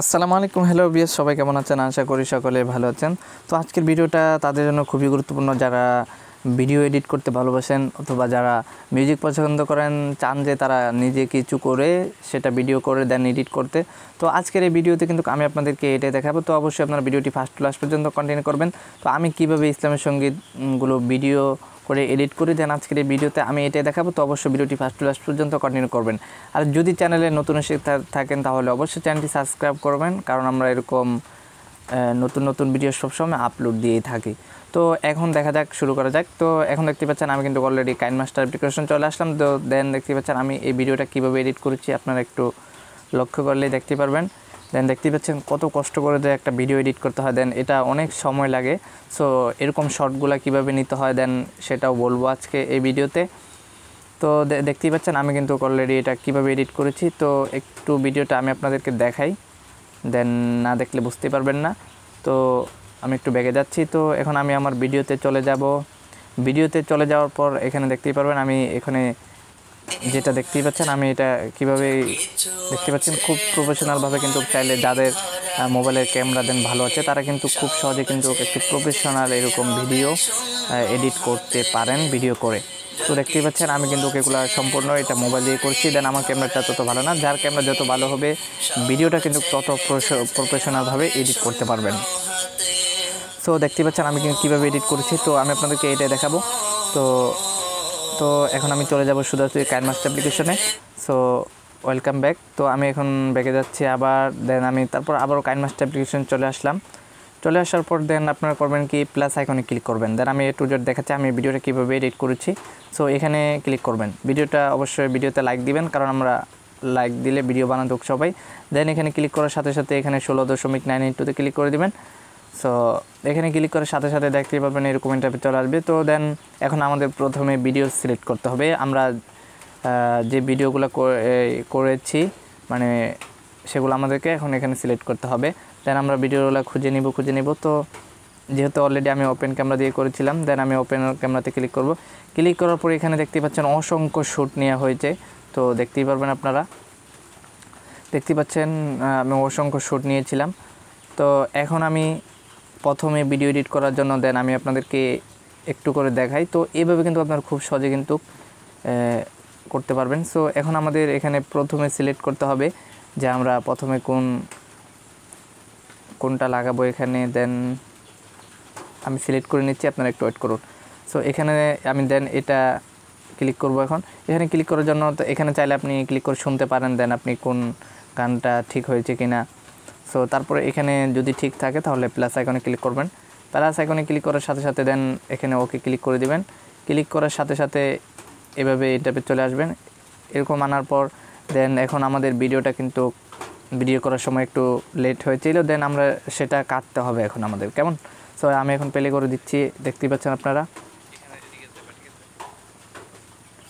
আসসালামু আলাইকুম, hello BS, সবাই কেমন আছেন? আশা করি সকলে ভালো আছেন। তো আজকের ভিডিওটা তাদের জন্য খুবই গুরুত্বপূর্ণ, যারা ভিডিও এডিট করতে ভালোবাসেন অথবা যারা মিউজিক পছন্দ করেন, চান যে তারা নিজে কিছু করে সেটা ভিডিও করে দেন এডিট করতে। তো আজকের এই ভিডিওতে কিন্তু আমি আপনাদেরকে এটাই দেখাবো। তো অবশ্যই আপনারা ভিডিওটি ফার্স্ট টু লাস্ট পর্যন্ত কন্টিনিউ করবেন। তো আমি কীভাবে ইসলামের সঙ্গীতগুলো ভিডিও করে এডিট করে দেন আজকের এই ভিডিওতে আমি এটাই দেখাবো। তো অবশ্যই ভিডিওটি ফার্স্ট টু লাস্ট পর্যন্ত কন্টিনিউ করবেন। আর যদি চ্যানেলে নতুন এসে থাকেন তাহলে অবশ্যই চ্যানেলটি সাবস্ক্রাইব করবেন, কারণ আমরা এরকম নতুন নতুন ভিডিও সবসময় আপলোড দিয়েই থাকি। তো এখন দেখা যাক, শুরু করা যাক। তো এখন দেখতে পাচ্ছেন আমি কিন্তু অলরেডি কাইনমাস্টার অ্যাপ্লিকেশন চলে আসলাম। তো দেন দেখতে পাচ্ছেন আমি এই ভিডিওটা কীভাবে এডিট করেছি আপনারা একটু লক্ষ্য করলেই দেখতে পারবেন। দেন দেখতে পাচ্ছেন কত কষ্ট করে যে একটা ভিডিও এডিট করতে হয়, দেন এটা অনেক সময় লাগে। সো এরকম শর্টগুলো কীভাবে নিতে হয় দেন সেটাও বলবো আজকে এই ভিডিওতে। তো দেখতেই পাচ্ছেন আমি কিন্তু অলরেডি এটা কীভাবে এডিট করেছি। তো একটু ভিডিওটা আমি আপনাদেরকে দেখাই, দেন না দেখলে বুঝতে পারবেন না। তো আমি একটু ব্যাগে যাচ্ছি। তো এখন আমি আমার ভিডিওতে চলে যাব। ভিডিওতে চলে যাওয়ার পর এখানে দেখতেই পারবেন আমি এখানে যেটা দেখতেই পাচ্ছেন আমি এটা কীভাবে দেখতে পাচ্ছেন খুব প্রফেশনালভাবে কিন্তু চাইলে যাদের মোবাইলের ক্যামেরা দেন ভালো আছে তারা কিন্তু খুব সহজে কিন্তু একটি প্রফেশনাল এরকম ভিডিও এডিট করতে পারেন ভিডিও করে। তো দেখতেই পাচ্ছেন আমি কিন্তু এগুলো সম্পূর্ণ এটা মোবাইল দিয়ে করছি। দেন আমার ক্যামেরাটা তত ভালো না, যার ক্যামেরা যত ভালো হবে ভিডিওটা কিন্তু তত প্রফেশনালভাবে এডিট করতে পারবেন। সো দেখতে পাচ্ছেন আমি কিন্তু কীভাবে এডিট করেছি। তো আমি আপনাদেরকে এটাই দেখাবো। তো এখন আমি চলে যাব শুধু কাইনমাস্টার অ্যাপ্লিকেশনে। So welcome back. তো আমি এখন ব্যাকে যাচ্ছি আবার। দেন আমি তারপর আবারও কাইনমাস্টার অ্যাপ্লিকেশন চলে আসলাম। চলে আসার পর দেন আপনারা করবেন কি, প্লাস আইকনে ক্লিক করবেন। দেন আমি টু জেড দেখাচ্ছি আমি ভিডিওটা কীভাবে এডিট করেছি। সো এখানে ক্লিক করবেন। ভিডিওটা অবশ্যই ভিডিওতে লাইক দিবেন, কারণ আমরা লাইক দিলে ভিডিও বানাতে সবাই। দেন এখানে ক্লিক করার সাথে সাথে এখানে 16.982-তে ক্লিক করে দিবেন। সো এখানে ক্লিক করার সাথে সাথে দেখতেই পারবেন এরকম ইন্টারভিউ চলে আসবে। তো দেন এখন আমাদের প্রথমে ভিডিও সিলেক্ট করতে হবে। আমরা যে ভিডিওগুলো করেছি মানে সেগুলো আমাদেরকে এখন এখানে সিলেক্ট করতে হবে। দেন আমরা ভিডিওগুলো খুঁজে নিব। তো যেহেতু অলরেডি আমি ওপেন ক্যামেরা দিয়ে করেছিলাম, দেন আমি ওপেন ক্যামেরাতে ক্লিক করব। ক্লিক করার পর এখানে দেখতেই পাচ্ছেন অসংখ্য শ্যুট নেওয়া হয়েছে। তো দেখতেই পারবেন আপনারা, দেখতেই পাচ্ছেন আমি অসংখ্য শ্যুট নিয়েছিলাম। তো এখন আমি প্রথমে ভিডিও এডিট করার জন্য দেন আমি আপনাদেরকে একটু করে দেখাই। তো এইভাবে কিন্তু আপনারা খুব সহজে কিন্তু করতে পারবেন। সো এখন আমাদের এখানে প্রথমে সিলেক্ট করতে হবে যে আমরা প্রথমে কোনটা লাগাবো এখানে। দেন আমি সিলেক্ট করে নিচ্ছি, আপনারা একটু ওয়েট করুন। সো এখানে আমি দেন এটা ক্লিক করব। এখন এখানে ক্লিক করার জন্য তো এখানে চাইলে আপনি ক্লিক করে শুনতে পারেন দেন আপনি কোন গানটা ঠিক হয়েছে কিনা। সো তারপরে এখানে যদি ঠিক থাকে তাহলে প্লাস আইকনে ক্লিক করবেন। প্লাস আইকনে ক্লিক করার সাথে সাথে দেন এখানে ওকে ক্লিক করে দিবেন। ক্লিক করার সাথে সাথে এভাবে ইন্টারভিউ চলে আসবেন। এরকম আনার পর দেন এখন আমাদের ভিডিওটা কিন্তু ভিডিও করার সময় একটু লেট হয়েছিল, দেন আমরা সেটা কাটতে হবে এখন আমাদের, কেমন। সো আমি এখন প্লে করে দিচ্ছি, দেখতেই পাচ্ছেন আপনারা।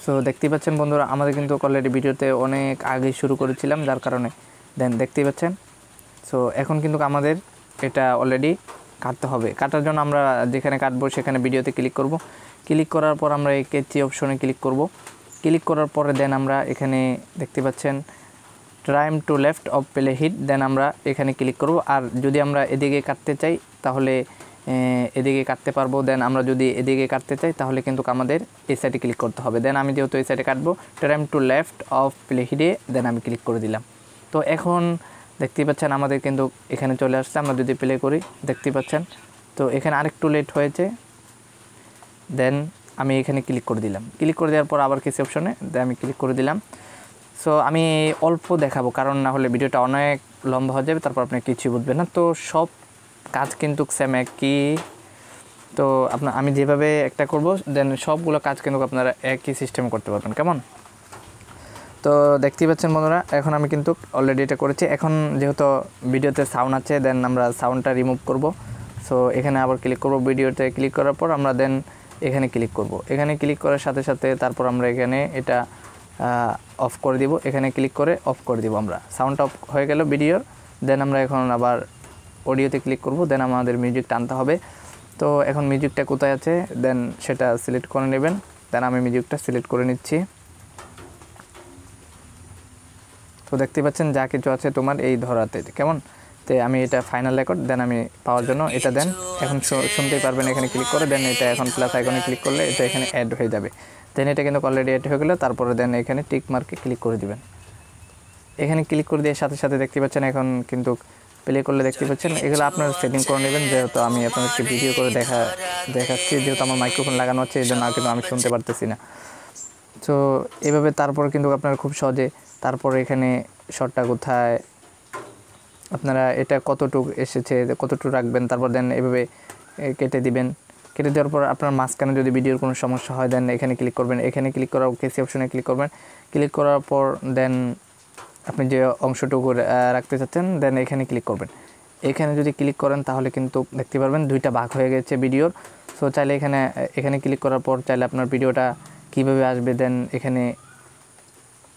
সো দেখতেই পাচ্ছেন বন্ধুরা, আমাদের কিন্তু অলরেডি ভিডিওতে অনেক আগে শুরু করেছিলাম, যার কারণে দেন দেখতেই পাচ্ছেন। সো এখন কিন্তু আমাদের এটা অলরেডি কাটতে হবে। কাটার জন্য আমরা যেখানে কাটবো সেখানে ভিডিওতে ক্লিক করব। ক্লিক করার পর আমরা এই কেচি অপশনে ক্লিক করব। ক্লিক করার পরে দেন আমরা এখানে দেখতে পাচ্ছেন time to left of play hit, then আমরা এখানে ক্লিক করব। আর যদি আমরা এদিকে কাটতে চাই তাহলে এদিকে কাটতে পারবো। দেন আমরা যদি এদিকে কাটতে চাই তাহলে কিন্তু আমাদের এই সাইডে ক্লিক করতে হবে। দেন আমি যেহেতু এই সাইডে কাটবো, time to left of play হিটে দেন আমি ক্লিক করে দিলাম। তো এখন দেখতেই পাচ্ছেন আমাদের কিন্তু এখানে চলে আসছে। আমরা যদি প্লে করি দেখতেই পাচ্ছেন। তো এখানে আরেকটু লেট হয়েছে, দেন আমি এখানে ক্লিক করে দিলাম। ক্লিক করে দেওয়ার পর আবার কিছু অপশনে দেন আমি ক্লিক করে দিলাম। সো আমি অল্প দেখাবো, কারণ না হলে ভিডিওটা অনেক লম্বা হয়ে যাবে, তারপর আপনি কিছুই বুঝবেন না। তো সব কাজ কিন্তু সেম একই। তো আমি যেভাবে একটা করব দেন সবগুলো কাজ কিন্তু আপনারা একই সিস্টেমে করতে পারবেন, কেমন। তো দেখতেই পাচ্ছেন বন্ধুরা, এখন আমি কিন্তু অলরেডি এটা করেছি। এখন যেহেতু ভিডিওতে সাউন্ড আছে, দেন আমরা সাউন্ডটা রিমুভ করব। সো এখানে আবার ক্লিক করব। ভিডিওতে ক্লিক করার পর আমরা দেন এখানে ক্লিক করব। এখানে ক্লিক করার সাথে সাথে তারপর আমরা এখানে এটা অফ করে দিব। এখানে ক্লিক করে অফ করে দিব। আমরা সাউন্ডটা অফ হয়ে গেল ভিডিওর। দেন আমরা এখন আবার অডিওতে ক্লিক করব। দেন আমাদের মিউজিক টানতে হবে। তো এখন মিউজিকটা কোথায় আছে দেন সেটা সিলেক্ট করে নেবেন। দেন আমি মিউজিকটা সিলেক্ট করে নিচ্ছি। তো দেখতে পাচ্ছেন যা কিছু আছে তোমার এই ধরাতে, কেমন? তো আমি এটা ফাইনাল রেকর্ড দেন আমি পাওয়ার জন্য এটা দেন এখন শুনতেই পারবেন, এখানে ক্লিক করে দেন এটা এখন প্লাস আইকনে ক্লিক করলে এটা এখানে অ্যাড হয়ে যাবে। দেন এটা কিন্তু অলরেডি অ্যাড হয়ে গেলো। তারপরে দেন এখানে টিক মার্কে ক্লিক করে দিবেন। এখানে ক্লিক করে দিয়ে সাথে সাথে দেখতে পাচ্ছেন এখন কিন্তু প্লে করলে দেখতে পাচ্ছেন এগুলো আপনারা সেটিং করে নেবেন। যেহেতু আমি আপনাদেরকে ভিডিও করে দেখাচ্ছি, যেহেতু আমার মাইক্রোফোন লাগানো আছে এই জন্য কিন্তু আমি শুনতে পারতেছি না। তো এভাবে তারপর কিন্তু আপনারা খুব সহজে, তারপরে এখানে শর্টটা কোথায়, আপনারা এটা কতটুকু এসেছে কতটুকু রাখবেন, তারপর দেন এভাবে কেটে দিবেন। কেটে দেওয়ার পর আপনার মাঝখানে যদি ভিডিওর কোনো সমস্যা হয় দেন এখানে ক্লিক করবেন। এখানে ক্লিক করার কেসি অপশনে ক্লিক করবেন। ক্লিক করার পর দেন আপনি যে অংশটুকু রাখতে চাচ্ছেন দেন এখানে ক্লিক করবেন। এখানে যদি ক্লিক করেন তাহলে কিন্তু দেখতে পারবেন দুইটা ভাগ হয়ে গেছে ভিডিওর। সো চাইলে এখানে ক্লিক করার পর চাইলে আপনার ভিডিওটা কীভাবে আসবে, দেন এখানে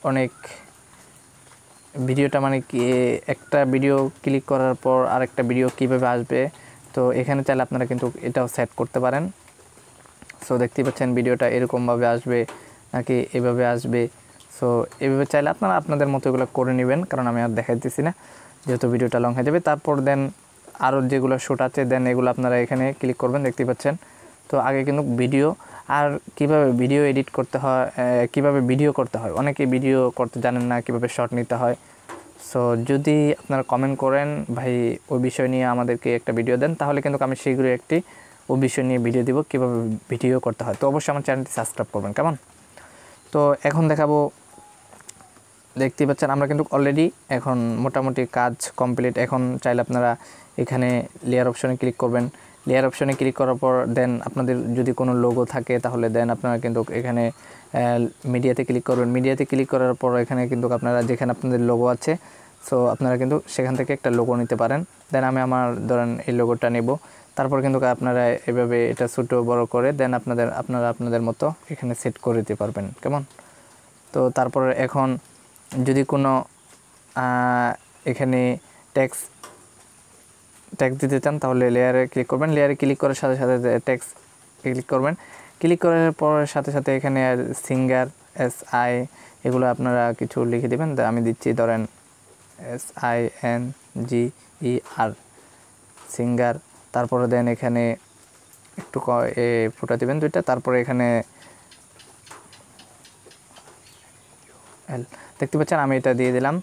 অনেক ভিডিওটা মানে কি একটা ভিডিও ক্লিক করার পর আরেকটা ভিডিও কীভাবে আসবে, তো এখানে চাইলে আপনারা কিন্তু এটাও সেট করতে পারেন। সো দেখতে পাচ্ছেন ভিডিওটা এরকমভাবে আসবে নাকি এভাবে আসবে। সো এভাবে চাইলে আপনারা আপনাদের মতো এগুলো করে নেবেন, কারণ আমি আর দেখাইতেছি না যেহেতু ভিডিওটা লং হয়ে যাবে। তারপর দেন আরও যেগুলো শ্যুট আছে দেন এগুলো আপনারা এখানে ক্লিক করবেন, দেখতে পাচ্ছেন। তো আগে কিন্তু ভিডিও আর কিভাবে ভিডিও এডিট করতে হয়, কিভাবে ভিডিও করতে হয়, অনেকে ভিডিও করতে জানেন না, কিভাবে শর্ট নিতে হয়। সো যদি আপনারা কমেন্ট করেন ভাই ওই বিষয় নিয়ে আমাদেরকে একটা ভিডিও দেন, তাহলে কিন্তু আমি শীঘ্রই একটি ওই বিষয় নিয়ে ভিডিও দিব কীভাবে ভিডিও করতে হয়। তো অবশ্যই আমার চ্যানেলটি সাবস্ক্রাইব করবেন, কেমন? তো এখন দেখাবো, দেখতে পাচ্ছেন আমরা কিন্তু অলরেডি এখন মোটামুটি কাজ কমপ্লিট। এখন চাইলে আপনারা এখানে লেয়ার অপশনে ক্লিক করবেন। লেয়ার অপশনে ক্লিক করার পর দেন আপনাদের যদি কোনো লোগো থাকে তাহলে দেন আপনারা কিন্তু এখানে মিডিয়াতে ক্লিক করবেন। মিডিয়াতে ক্লিক করার পর এখানে কিন্তু আপনারা যেখানে আপনাদের লোগো আছে সো আপনারা কিন্তু সেখান থেকে একটা লোগো নিতে পারেন। দেন আমি আমার ধরেন এই লোগোটা নেব। তারপর কিন্তু আপনারা এভাবে এটা ছোটো বড় করে দেন আপনারা আপনাদের মতো এখানে সেট করে দিতে পারবেন, কেমন? তো তারপর এখন যদি কোনো এখানে ট্যাক্স দিতে চান তাহলে লেয়ারে ক্লিক করবেন। লেয়ারে ক্লিক করার সাথে সাথে ট্যাক্স ক্লিক করবেন। ক্লিক করার পর সাথে সাথে এখানে সিঙ্গার SI এগুলো আপনারা কিছু লিখে দেবেন। আমি দিচ্ছি ধরেন SINGER সিঙ্গার। তারপরে দেন এখানে একটু ফুটা দেবেন দুইটা। তারপরে এখানে দেখতে পাচ্ছেন আমি এটা দিয়ে দিলাম।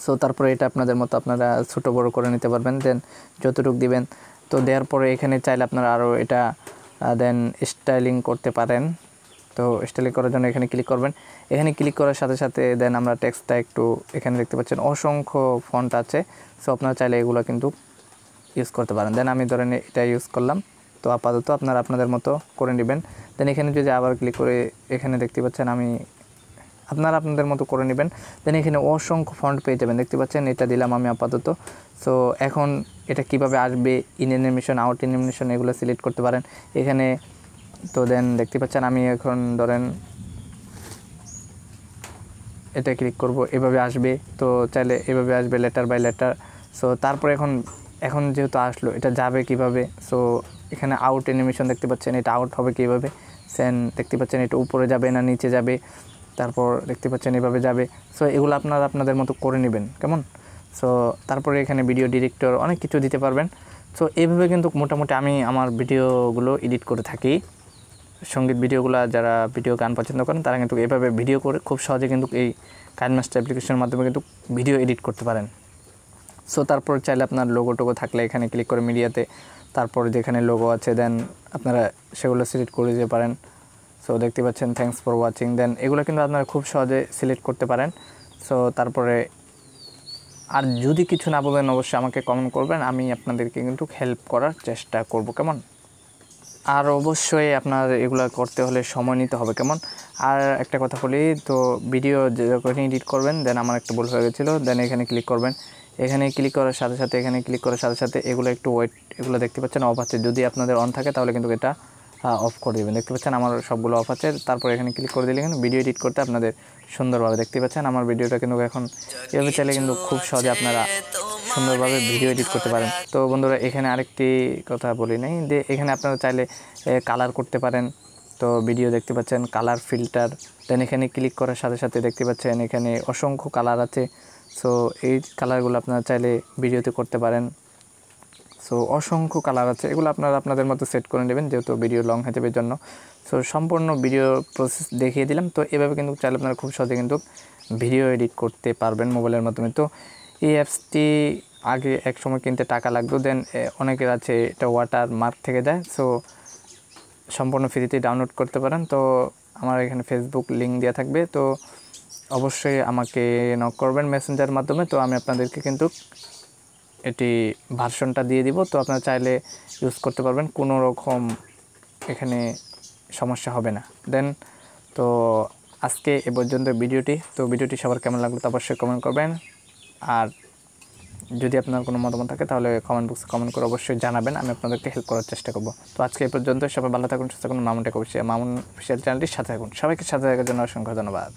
সো তারপরে এটা আপনাদের মতো আপনারা ছোটো বড়ো করে নিতে পারবেন, দেন যতটুকু দিবেন। তো দেওয়ার পরে এখানে চাইলে আপনারা আরও এটা দেন স্টাইলিং করতে পারেন। তো স্টাইলিং করার জন্য এখানে ক্লিক করবেন। এখানে ক্লিক করার সাথে সাথে দেন আমরা টেক্সটটা একটু এখানে দেখতে পাচ্ছেন অসংখ্য ফন্ট আছে। সো আপনারা চাইলে এগুলো কিন্তু ইউজ করতে পারেন। দেন আমি ধরেন এটা ইউজ করলাম। তো আপাতত আপনারা আপনাদের মতো করে নেবেন। দেন এখানে যদি আবার ক্লিক করে এখানে দেখতে পাচ্ছেন আপনারা আপনাদের মতো করে নেবেন। দেন এখানে অসংখ্য ফন্ট পেয়ে যাবেন, দেখতে পাচ্ছেন এটা দিলাম আমি আপাতত। সো এখন এটা কিভাবে আসবে, ইন অ্যানিমেশন আউট অ্যানিমেশন এগুলো সিলেক্ট করতে পারেন এখানে। তো দেন দেখতে পাচ্ছেন আমি এখন ধরেন এটা ক্লিক করব, এভাবে আসবে। তো চাইলে এভাবে আসবে লেটার বাই লেটার। সো তারপর এখন যেহেতু আসলো এটা যাবে কিভাবে, সো এখানে আউট অ্যানিমেশন দেখতে পাচ্ছেন এটা আউট হবে কীভাবে, সেন দেখতে পাচ্ছেন এটা উপরে যাবে না নিচে যাবে, তারপর দেখতে পাচ্ছেন এভাবে যাবে। সো এগুলো আপনারা আপনাদের মতো করে নেবেন, কেমন? সো তারপরে এখানে ভিডিও ডিরেক্টর অনেক কিছু দিতে পারবেন। সো এইভাবে কিন্তু মোটামুটি আমি আমার ভিডিওগুলো এডিট করে থাকি। সঙ্গীত ভিডিওগুলো যারা ভিডিও গান পছন্দ করেন তারা কিন্তু এভাবে ভিডিও করে খুব সহজে কিন্তু এই কাইনমাস্টার অ্যাপ্লিকেশনের মাধ্যমে কিন্তু ভিডিও এডিট করতে পারেন। সো তারপর চাইলে আপনার লোগো টোগো থাকলে এখানে ক্লিক করে মিডিয়াতে, তারপর যেখানে লোগো আছে দেন আপনারা সেগুলো সিলেক্ট করে দিতে পারেন। সো দেখতে পাচ্ছেন থ্যাঙ্কস ফর ওয়াচিং, দেন এগুলো কিন্তু আপনারা খুব সহজে সিলেক্ট করতে পারেন। সো তারপরে আর যদি কিছু না বলেন অবশ্যই আমাকে কমেন্ট করবেন, আমি আপনাদেরকে কিন্তু হেল্প করার চেষ্টা করব, কেমন? আর অবশ্যই আপনার এগুলো করতে হলে সময় নিতে হবে, কেমন? আর একটা কথা বলি, তো ভিডিও যখন এডিট করবেন দেন আমার একটা ভুল হয়ে গেছিলো, দেন এখানে ক্লিক করবেন। এখানে ক্লিক করার সাথে সাথে এখানে ক্লিক করার সাথে সাথে এগুলো একটু ওয়েট, এগুলো দেখতে পাচ্ছেন অফ আছে। যদি আপনাদের অন থাকে তাহলে কিন্তু এটা অফ করে দেবেন। দেখতে পাচ্ছেন আমার সবগুলো অফ আছে। তারপর এখানে ক্লিক করে দিলে কিন্তু ভিডিও এডিট করতে আপনাদের সুন্দরভাবে দেখতে পাচ্ছেন আমার ভিডিওটা কিন্তু এখন এভাবে চাইলে কিন্তু খুব সহজে আপনারা সুন্দরভাবে ভিডিও এডিট করতে পারেন। তো বন্ধুরা এখানে আরেকটি কথা বলি নাই যে এখানে আপনারা চাইলে কালার করতে পারেন। তো তো ভিডিও দেখতে পাচ্ছেন কালার ফিল্টার, দেন এখানে ক্লিক করার সাথে সাথে দেখতে পাচ্ছেন এখানে অসংখ্য কালার আছে। সো এই কালারগুলো আপনারা চাইলে ভিডিওতে করতে পারেন। সো অসংখ্য কালার আছে, এগুলো আপনারা আপনাদের মতো সেট করে নেবেন যেহেতু ভিডিও লং হয়ে যাবে জন্য। সো সম্পূর্ণ ভিডিও প্রসেস দেখিয়ে দিলাম। তো এভাবে কিন্তু চাইলে আপনারা খুব সহজে কিন্তু ভিডিও এডিট করতে পারবেন মোবাইলের মাধ্যমে। তো এই অ্যাপসটি আগে এক সময় কিনতে টাকা লাগতো, দেন অনেকের আছে এটা ওয়াটার মার্ক থেকে যায়। সো সম্পূর্ণ ফ্রিতে ডাউনলোড করতে পারেন। তো আমার এখানে ফেসবুক লিঙ্ক দেওয়া থাকবে, তো অবশ্যই আমাকে নক করবেন মেসেঞ্জার মাধ্যমে। তো আমি আপনাদেরকে কিন্তু এটি ভার্সনটা দিয়ে দিব, তো আপনারা চাইলে ইউজ করতে পারবেন, কোনো রকম এখানে সমস্যা হবে না। দেন তো আজকে এ পর্যন্ত ভিডিওটি। তো ভিডিওটি সবার কেমন লাগলো তা অবশ্যই কমেন্ট করবেন, আর যদি আপনার কোনো মতামত থাকে তাহলে কমেন্ট বক্সে কমেন্ট করে অবশ্যই জানাবেন, আমি আপনাদেরকে হেল্প করার চেষ্টা করব। তো আজকে এই পর্যন্ত, সবাই ভালো থাকুন, সুস্থ থাকুন, মামুন টেক অফিসিয়াল চ্যানেলটির সাথে থাকুন। সবাইকে সাথে থাকার জন্য অসংখ্য ধন্যবাদ।